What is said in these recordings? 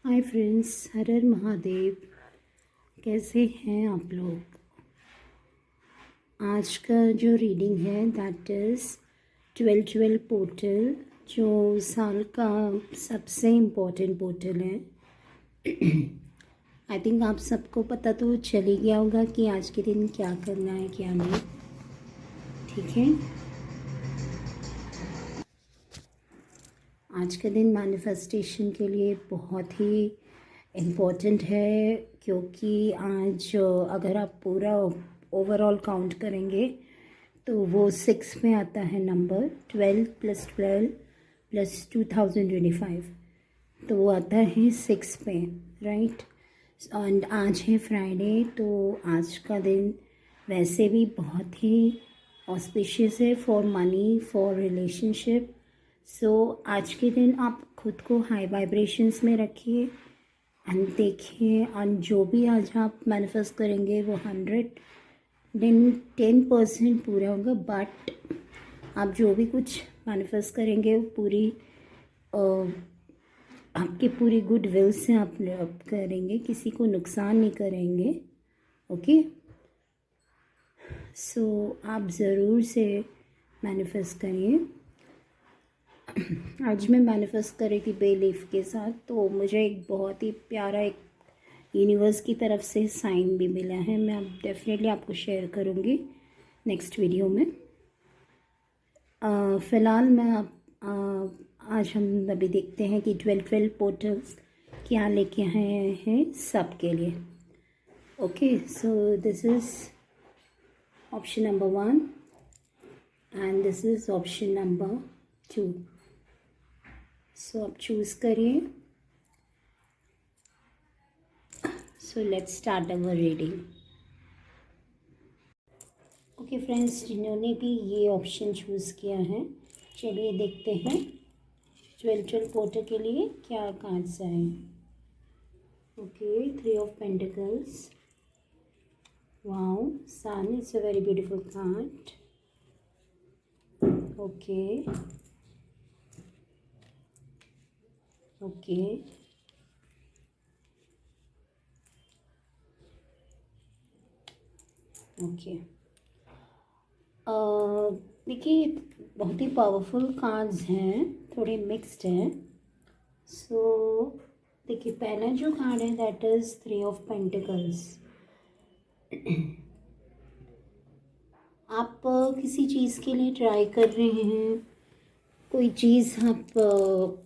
Hi friends, हर हर महादेव। कैसे हैं आप लोग? आज का जो रीडिंग है दैट इज़ 12/12 पोर्टल, जो साल का सबसे इम्पोर्टेंट पोर्टल है। आई थिंक आप सबको पता तो चल ही गया होगा कि आज के दिन क्या करना है क्या नहीं। ठीक है, आज का दिन मैनिफेस्टेशन के लिए बहुत ही इम्पोर्टेंट है, क्योंकि आज अगर आप पूरा ओवरऑल काउंट करेंगे तो वो 6 में आता है नंबर 12 + 12 + 2025, तो वो आता है 6 पे, राइट। एंड आज है फ्राइडे, तो आज का दिन वैसे भी बहुत ही ऑस्पिशियस है फॉर मनी, फॉर रिलेशनशिप। सो आज के दिन आप खुद को हाई वाइब्रेशंस में रखिए एंड देखिए, एंड जो भी आज आप मैनिफेस्ट करेंगे वो 110% पूरा होगा। बट आप जो भी कुछ मैनिफेस्ट करेंगे वो पूरी आपकी पूरी गुड विल से आप करेंगे, किसी को नुकसान नहीं करेंगे। ओके, सो आप ज़रूर से मैनिफेस्ट करिए। आज मैं मैनिफेस्ट कर रही थी बे लीफ के साथ, तो मुझे एक बहुत ही प्यारा एक यूनिवर्स की तरफ से साइन भी मिला है। मैं अब डेफिनेटली आपको शेयर करूँगी नेक्स्ट वीडियो में। फ़िलहाल मैं आज हम अभी देखते हैं कि 12/12 पोर्टल्स क्या लेके आए हैं सब के लिए। Okay, so this is option number 1 and this is option number 2। सो आप चूज़ करिए। So let's start our reading. Okay friends, जिन्होंने भी ये ऑप्शन चूज़ किया है, चलिए देखते हैं 12/12 पोर्टल के लिए क्या कार्ड्स आए। Okay, 3 of pentacles, wow, sun, it's a very beautiful card. Okay okay, okay, देखिए बहुत ही पावरफुल कार्ड्स हैं, थोड़े मिक्स्ड हैं। सो देखिए, पहला जो कार्ड है दैट इज़ 3 ऑफ पेंटिकल्स। आप किसी चीज़ के लिए ट्राई कर रहे हैं, कोई चीज़ आप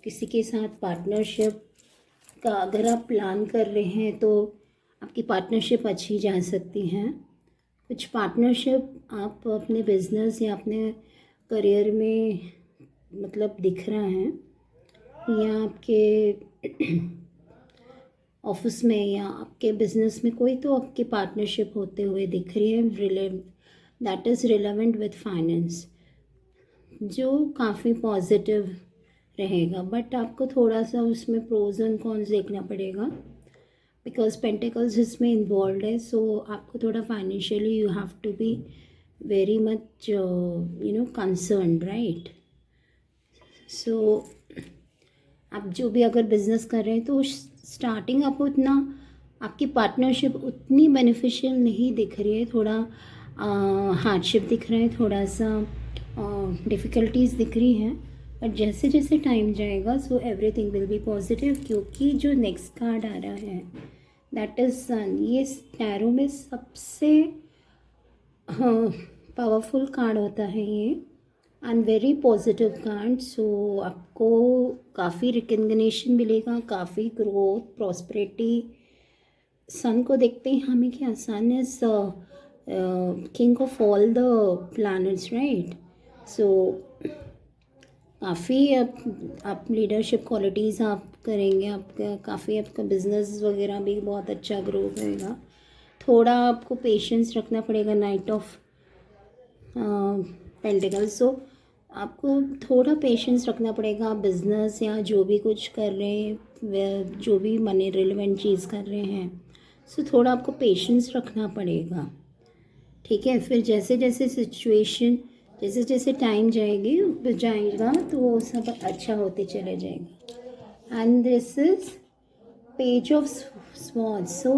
किसी के साथ पार्टनरशिप का अगर आप प्लान कर रहे हैं तो आपकी पार्टनरशिप अच्छी जा सकती है। कुछ पार्टनरशिप आप अपने बिजनेस या अपने करियर में मतलब दिख रहा है, या आपके ऑफिस में या आपके बिजनेस में कोई तो आपकी पार्टनरशिप होते हुए दिख रही है, that is relevant with finance, जो काफ़ी पॉजिटिव रहेगा। बट आपको थोड़ा सा उसमें प्रोज एंड कॉन्स देखना पड़ेगा, बिकॉज पेंटिकल्स इसमें इन्वॉल्व है। सो आपको थोड़ा financially you have to be very much concern, right. So आप जो भी अगर बिजनेस कर रहे हैं तो स्टार्टिंग आपको उतना आपकी पार्टनरशिप उतनी बेनिफिशियल नहीं दिख रही है, थोड़ा हार्डशिप दिख रहा है, थोड़ा सा डिफ़िकल्टीज़ दिख रही हैं। बट जैसे जैसे टाइम जाएगा so everything will be positive, क्योंकि जो नेक्स्ट कार्ड आ रहा है दैट इज़ सन। ये टैरो में सबसे पावरफुल कार्ड होता है ये, एंड वेरी पॉजिटिव कार्ड। सो आपको काफ़ी रिकग्निशन मिलेगा, काफ़ी ग्रोथ, प्रॉस्पेरिटी। सन को देखते ही हमें क्या, sun is king of all the planets, right. So काफ़ी आप लीडरशिप क्वालिटीज़ आप करेंगे, आपका काफ़ी आपका बिजनेस वगैरह भी बहुत अच्छा ग्रो करेगा। थोड़ा आपको पेशेंस रखना पड़ेगा, नाइट ऑफ पेंटिकल्स। सो आपको थोड़ा पेशेंस रखना पड़ेगा, आप बिज़नेस या जो भी कुछ कर रहे हैं, जो भी मनी रिलेवेंट चीज़ कर रहे हैं, सो थोड़ा आपको पेशेंस रखना पड़ेगा, ठीक है। फिर जैसे जैसे सिचुएशन, जैसे जैसे टाइम जाएगा तो वो सब अच्छा होते चले जाएगा। And this is page of swords. So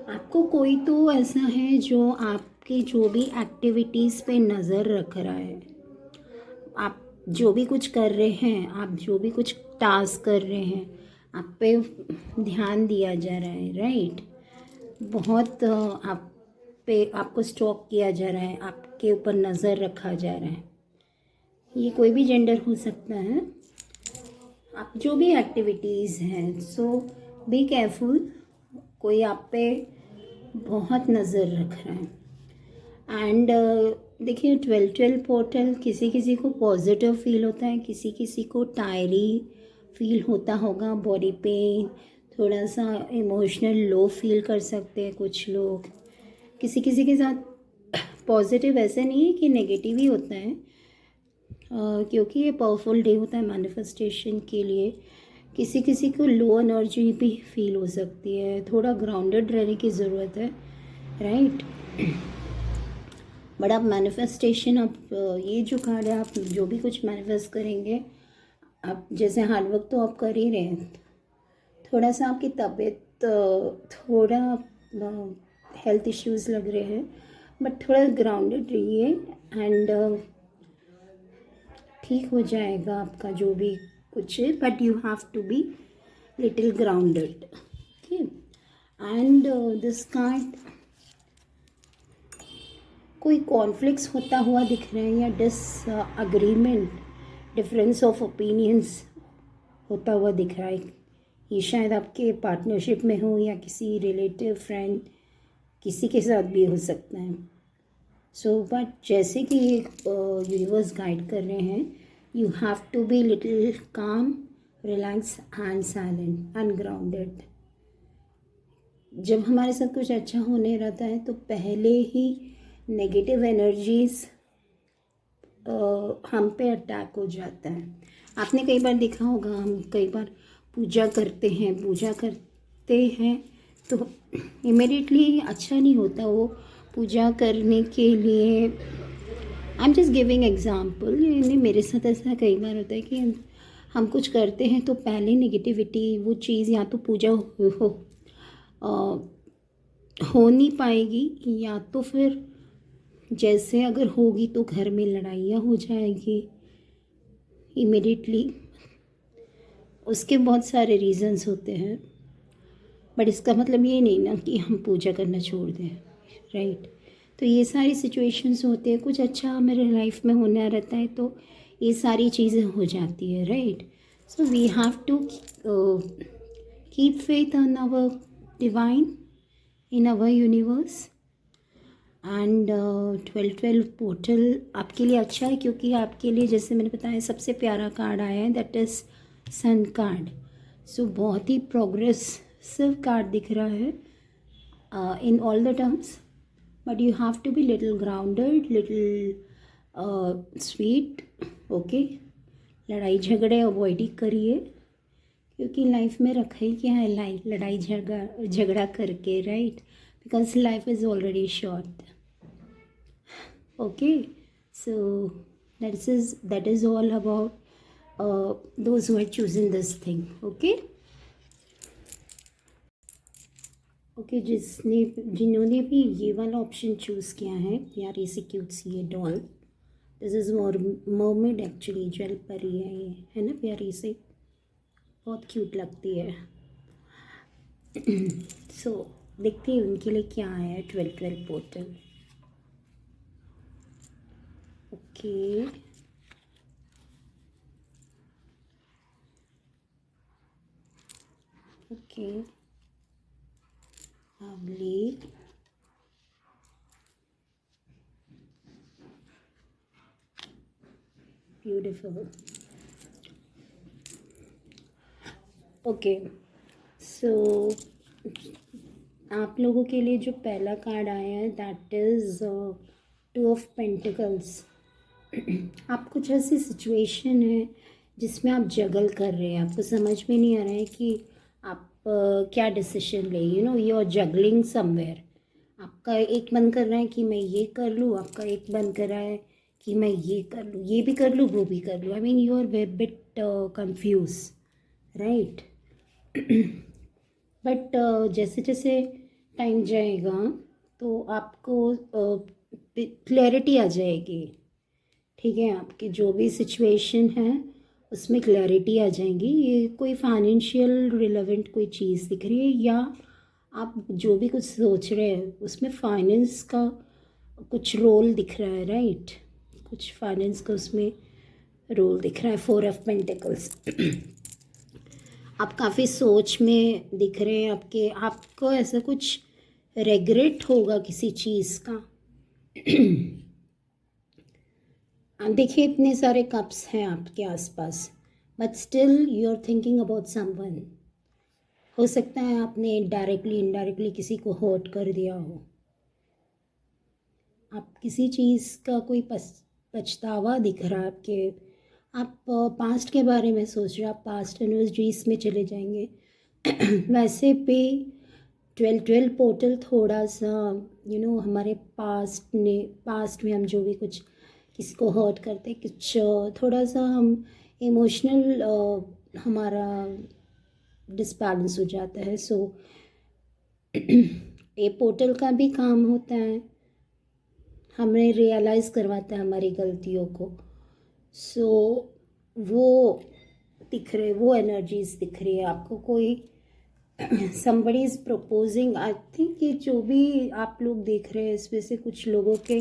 आपको कोई तो ऐसा है जो आपकी जो भी एक्टिविटीज़ पे नज़र रख रहा है। आप जो भी कुछ कर रहे हैं, आप जो भी कुछ टास्क कर रहे हैं, आप पे ध्यान दिया जा रहा है, राइट। बहुत आप पे आपको स्टॉक किया जा रहा है, आपके ऊपर नज़र रखा जा रहा है। ये कोई भी जेंडर हो सकता है। आप जो भी एक्टिविटीज़ हैं, सो बी केयरफुल। कोई आप पे बहुत नज़र रख रहा है। एंड देखिए 12-12 पोर्टल, किसी किसी को पॉजिटिव फील होता है, किसी किसी को टायरी फील होता होगा, बॉडी पेन, थोड़ा सा इमोशनल लो फील कर सकते हैं कुछ लोग। किसी किसी के साथ पॉजिटिव ऐसे नहीं है कि नेगेटिव ही होता है, क्योंकि ये पावरफुल डे होता है मैनिफेस्टेशन के लिए। किसी किसी को लो एनर्जी भी फील हो सकती है, थोड़ा ग्राउंडेड रहने की ज़रूरत है, राइट। बट आप मैनिफेस्टेशन, आप ये जो कार्ड है, आप जो भी कुछ मैनिफेस्ट करेंगे, आप जैसे हार्डवर्क तो आप कर ही रहे हैं, थोड़ा सा आपकी तबीयत थोड़ा हेल्थ इश्यूज़ लग रहे हैं, बट थोड़ा ग्राउंडेड रहिए एंड ठीक हो जाएगा आपका जो भी कुछ है। But you have to be little grounded, okay. And this card, कोई कॉन्फ्लिक्ट्स होता हुआ दिख रहा है या डिसअग्रीमेंट, डिफरेंस ऑफ ओपिनियंस होता हुआ दिख रहा है। ये शायद आपके पार्टनरशिप में हो या किसी रिलेटिव फ्रेंड, किसी के साथ भी हो सकता है। सो बट जैसे कि ये यूनिवर्स गाइड कर रहे हैं, you have to be little calm, relax and silent and grounded. जब हमारे साथ कुछ अच्छा होने रहता है तो पहले ही नेगेटिव एनर्जीज हम पे अटैक हो जाता है। आपने कई बार देखा होगा, हम कई बार पूजा करते हैं तो इमीडिएटली अच्छा नहीं होता वो पूजा करने के लिए। I am just giving example, यानी मेरे साथ ऐसा कई बार होता है कि हम कुछ करते हैं तो पहले नेगेटिविटी, वो चीज़ या तो पूजा हो नहीं पाएगी, या तो फिर जैसे अगर होगी तो घर में लड़ाइयाँ हो जाएगी इमीडिएटली। उसके बहुत सारे रीज़न्स होते हैं, बट इसका मतलब ये नहीं ना कि हम पूजा करना छोड़ दें, राइट। तो ये सारी सिचुएशंस होते हैं, कुछ अच्छा मेरे लाइफ में होना रहता है तो ये सारी चीज़ें हो जाती है, right. So we have to keep faith on our divine, in our universe. And 12-12 portal आपके लिए अच्छा है, क्योंकि आपके लिए जैसे मैंने बताया सबसे प्यारा कार्ड आया है, that is sun card. So बहुत ही प्रोग्रेसिव कार्ड दिख रहा है in all the terms, but you have to be little grounded, little sweet, okay. लड़ाई झगड़े अवॉइड ही करिए, क्योंकि लाइफ में रखा ही क्या है लड़ाई झगड़ा करके, right, because life is already short, okay. So that is all about those who have chosen this thing, okay. जिन्होंने भी ये वाला ऑप्शन चूज़ किया है, प्यारी सी क्यूट सी ये doll, this is mermaid actually, जल परी है ये, है ना, प्यारी सी, बहुत क्यूट लगती है। सो देखते हैं उनके लिए क्या आया है 12-12 portal, okay. Okay, lovely, beautiful, okay. So आप लोगों के लिए जो पहला कार्ड आया है, दैट इज़ 2 ऑफ पेंटिकल्स। आप कुछ ऐसी सिचुएशन है जिसमें आप जगल कर रहे हैं, आपको समझ में नहीं आ रहा है कि आप क्या डिसीजन ले, you know, you are juggling somewhere. आपका एक मन कर रहा है कि मैं ये कर लूँ, आपका एक मन कर रहा है कि मैं ये कर लूँ, ये भी कर लूँ, वो भी कर लूँ। I mean you are very bit confuse, right. But जैसे जैसे टाइम जाएगा तो आपको क्लैरिटी आ जाएगी। ठीक है, आपकी जो भी सिचुएशन है उसमें क्लैरिटी आ जाएगी। ये कोई फाइनेंशियल रिलेवेंट कोई चीज़ दिख रही है, या आप जो भी कुछ सोच रहे हैं उसमें फाइनेंस का कुछ रोल दिख रहा है, राइट? कुछ फाइनेंस का उसमें रोल दिख रहा है। 4 ऑफ पेंटिकल्स। आप काफ़ी सोच में दिख रहे हैं। आपको ऐसा कुछ रेग्रेट होगा किसी चीज़ का। देखिए, इतने सारे कप्स हैं आपके आसपास, but still you are thinking about someone. हो सकता है आपने डायरेक्टली इनडायरेक्टली किसी को हर्ट कर दिया हो। आप किसी चीज़ का कोई पछतावा दिख रहा है आपके। आप पास्ट के बारे में सोच रहे हो, आप पास्ट एनिवर्सरीज में चले जाएंगे। वैसे भी 12 पोर्टल थोड़ा सा हमारे पास्ट में हम जो भी कुछ किसी को हर्ट करते, कुछ थोड़ा सा हम इमोशनल हमारा डिसबैलेंस हो जाता है। सो ये पोर्टल का भी काम होता है, हमें रियलाइज़ करवाता है हमारी गलतियों को। सो वो दिख रहे, वो एनर्जीज दिख रही है आपको। कोई somebody is proposing, I think ये जो भी आप लोग देख रहे हैं इसमें से कुछ लोगों के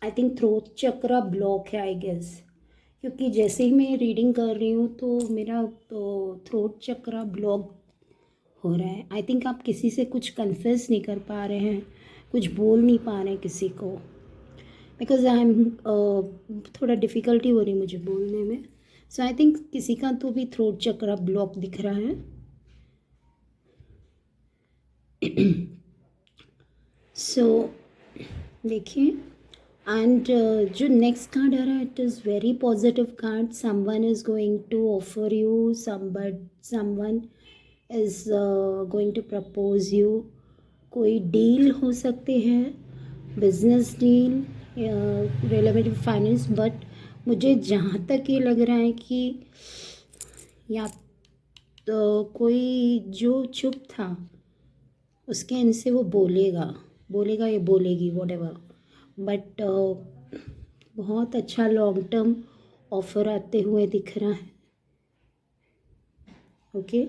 I think throat chakra block है, आई गेस। क्योंकि जैसे ही मैं रीडिंग कर रही हूँ तो मेरा थ्रोट चक्रा ब्लॉक हो रहा है। आई थिंक आप किसी से कुछ कन्फेस नहीं कर पा रहे हैं, कुछ बोल नहीं पा रहे हैं किसी को, बिकॉज आई एम थोड़ा डिफ़िकल्टी हो रही है मुझे बोलने में। सो आई थिंक किसी का तो भी थ्रोट चक्रा ब्लॉक दिख रहा है। सो देखिए, एंड जो नेक्स्ट कार्ड आ रहा है it is very positive card. Someone is going to offer you, someone is going to propose you. कोई डील हो सकते हैं, business deal, relevant finance. But मुझे जहाँ तक ये लग रहा है कि या तो कोई जो चुप था उसके एंड से वो बोलेगा या बोलेगी, व्हाटएवर। बट बहुत अच्छा लॉन्ग टर्म ऑफर आते हुए दिख रहा है। ओके,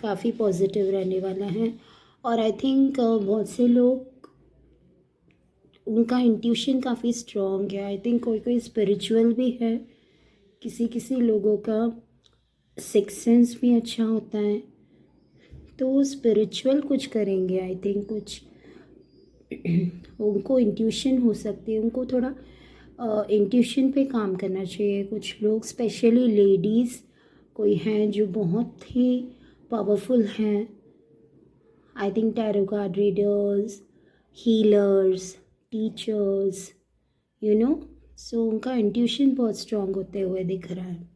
काफ़ी पॉजिटिव रहने वाला है। और आई थिंक बहुत से लोग, उनका इंट्यूशन काफ़ी स्ट्रॉन्ग है। आई थिंक कोई कोई स्पिरिचुअल भी है, किसी लोगों का सिक्स सेंस भी अच्छा होता है, तो स्पिरिचुअल कुछ करेंगे। आई थिंक कुछ उनको इंट्यूशन हो सकती है, उनको थोड़ा इंट्यूशन पे काम करना चाहिए। कुछ लोग, स्पेशली लेडीज़ कोई हैं जो बहुत ही पावरफुल हैं। I think tarot card readers, healers, teachers, so उनका इंट्यूशन बहुत स्ट्रॉन्ग होते हुए दिख रहा है।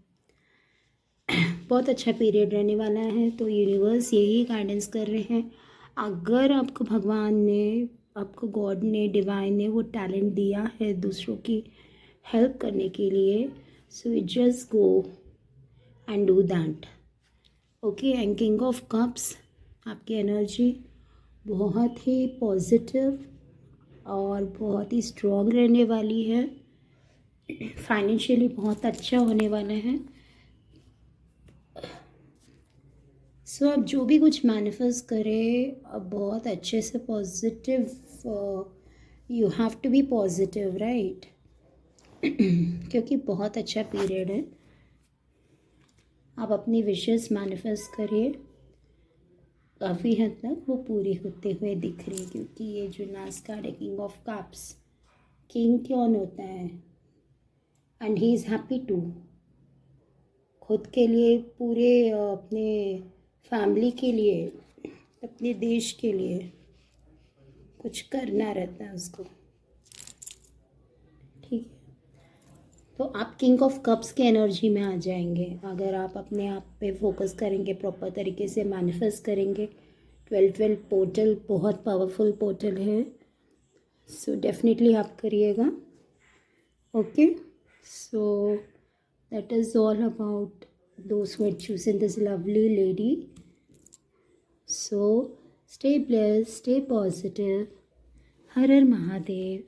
बहुत अच्छा पीरियड रहने वाला है। तो यूनिवर्स यही गाइडेंस कर रहे हैं, अगर आपको भगवान ने, आपको गॉड ने, डिवाइन ने वो टैलेंट दिया है दूसरों की हेल्प करने के लिए, so you just go and do that. Okay, and king of cups, आपकी एनर्जी बहुत ही पॉजिटिव और बहुत ही स्ट्रॉन्ग रहने वाली है। फाइनेंशियली बहुत अच्छा होने वाला है। सो आप जो भी कुछ मैनिफेस्ट करें, अब बहुत अच्छे से positive, you have to be positive, right? क्योंकि बहुत अच्छा पीरियड है। आप अपनी विशेस मैनिफेस्ट करिए, काफ़ी हद तक वो पूरी होते हुए दिख रही है। क्योंकि ये जो लास्ट कार्ड है, किंग ऑफ कप्स, किंग कौन होता है? And he is happy to, खुद के लिए, पूरे अपने फैमिली के लिए, अपने देश के लिए कुछ करना रहता है उसको। ठीक है, तो आप किंग ऑफ कप्स के एनर्जी में आ जाएंगे अगर आप अपने आप पे फोकस करेंगे, प्रॉपर तरीके से मैनिफेस्ट करेंगे। 12 पोर्टल बहुत पावरफुल पोर्टल है, सो डेफिनेटली आप करिएगा। Okay, so that is all about those who had chosen this lovely lady. So stay blessed, stay positive. Her her Mahadev.